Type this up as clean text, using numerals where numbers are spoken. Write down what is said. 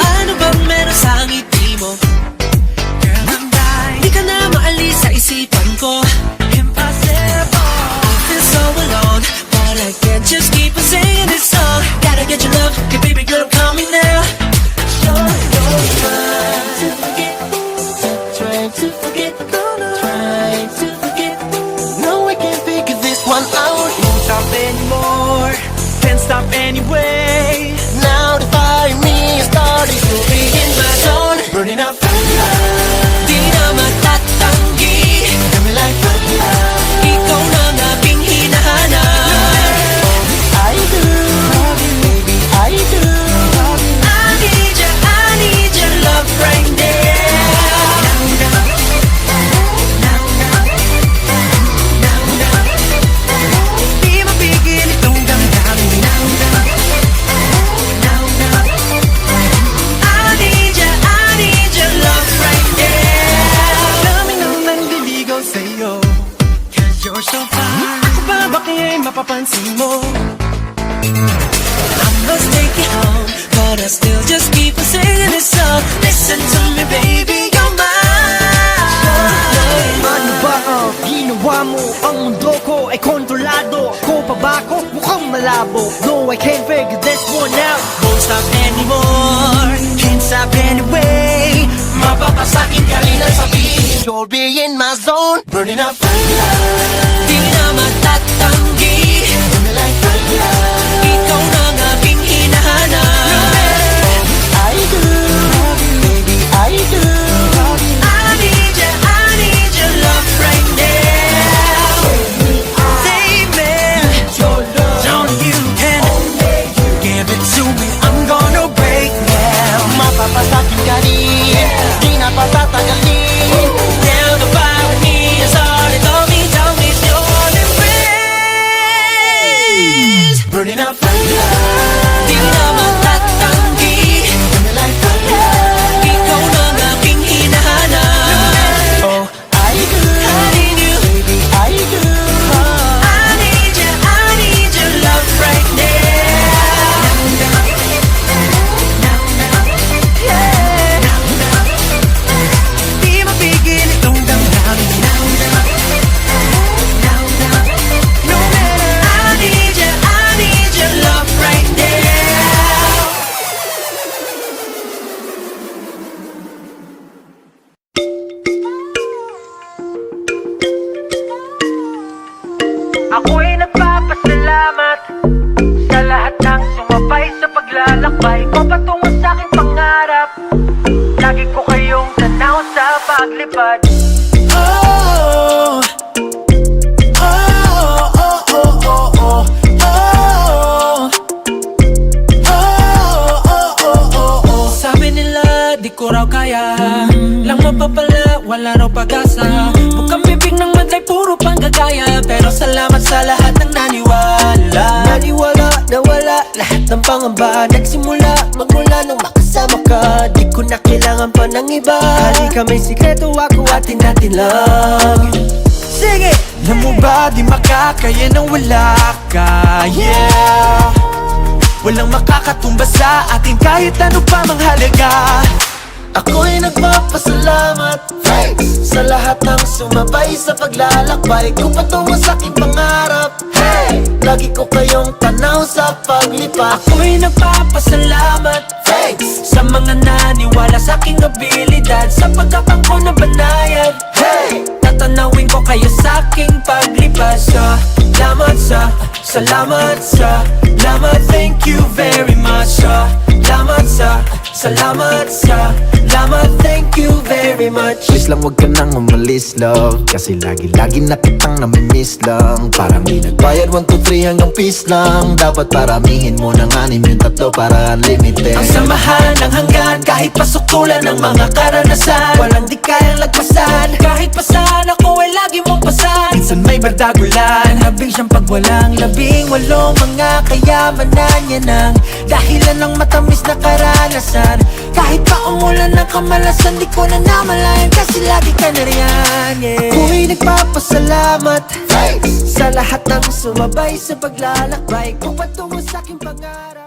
Ano bang meron sa ngiti mo? Di ka na maalis sa isipan ko. Impossible. I feel so alone, but I can't just keep on singing this song. Gotta get your love, okay baby girl, call me now. You're trying to forget, trying to forget, trying to forget. No, I can't figure this one out. Can't stop anymore, can't stop anyway. Now the fire in me is starting to be in my zone. Burning up fire, Di na matatanggi. got me like fire. Ikaw na ang aking hinahanap. I do, baby I do. I need your love right now. Di mapigil itong damdamin. I need your love right now. Dami nang nandiligaw sa'yo, 'cause you're so fine. Ako ba kaya'y mapapansin mo? I must take you home, but I still just keep on singing this song. Listen to me, baby, you're mine. Ano ba ang ginawa mo? Ang mundo ko ay kontrolado. Ko pa ba ako? Mukhang malabo. No, I can't figure this one out. Won't stop anymore, can't stop anyway. Mapapasakin ka rin ang sabihin. You'll be in my zone, Burning up fire, di na matatanggi. got me like fire. Ikaw na ang aking hinahanap. I do, baby I do. I need your love right now. Save me, Your love, only you can give it to me. I'm gonna break now. mapapasakin ka rin, di na patatagalin. Now the fire in me is starting. Tell me if you're in praise. Burning up fire, Di na matatanggi. got me like fire. Ikaw na ang aking hinahanap. Oh, I do, I need you, baby I do. I need your love right now. Di mapigil itong damdamin. No matter, I need your love right now. Ako'y nagpapasalamat sa lahat ng sumabay sa paglalakbay ko patungo sa aking pangarap. Lagi ko kayong tanaw sa paglipad. Oh, oh, oh, oh, oh, oh, oh. Sabi nila di ko raw kaya, lang mapapala, wala raw pag-asa. Bukang bibig ng madlay, puro panggagaya. Pero salamat sa lahat ng naniwala. Naniwala na wala lahat ng pangamba. Nagsimula magmula nung makasama ka. Di ko na kailangan pa ng iba. Halika may sikreto ako, atin natin lang. Sige! Alam mo ba di makakaya nang wala ka, yeah. Walang makakatumba sa atin kahit ano pa mang halaga. Ako'y nagpapasalamat, thanks, sa lahat ng sumabay sa paglalakbay ko patungo sa aking pangarap. Hey! Lagi ko kayong tanaw sa paglipat. Ako'y nagpapasalamat, Thanks! sa mga naniwala sa aking abilidad, sa pagkapangko na banayad. Hey! Tatanawin ko kayo sa aking paglipas. Salamat sa, salamat, thank you very much. Salamat, thank you very much. Please lang wag ka nang umalis, love, kasi lagi-lagi na kitang namimiss lang. Parang di nagbayad 1, 2, 3 hanggang peace lang. Dapat paramihin mo ng 6 yung 3 para unlimited. Ang samahan ng hanggan, kahit pasutulan ng mga karanasan, walang di kayang lagpasan. Kahit pasan, ako ay lagi mong pasan. Minsan may bardagulan Habing siyang pagwalang 18 mga kayamanan niya nang dahilan ng matamis na karanasan. Kahit pa umulan ng kamalasan, di ko na namalayan kasi lagi ka na riyan, yeah. Ako'y nagpapasalamat sa lahat ng sumabay sa paglalakbay ko patungo sa aking pangarap.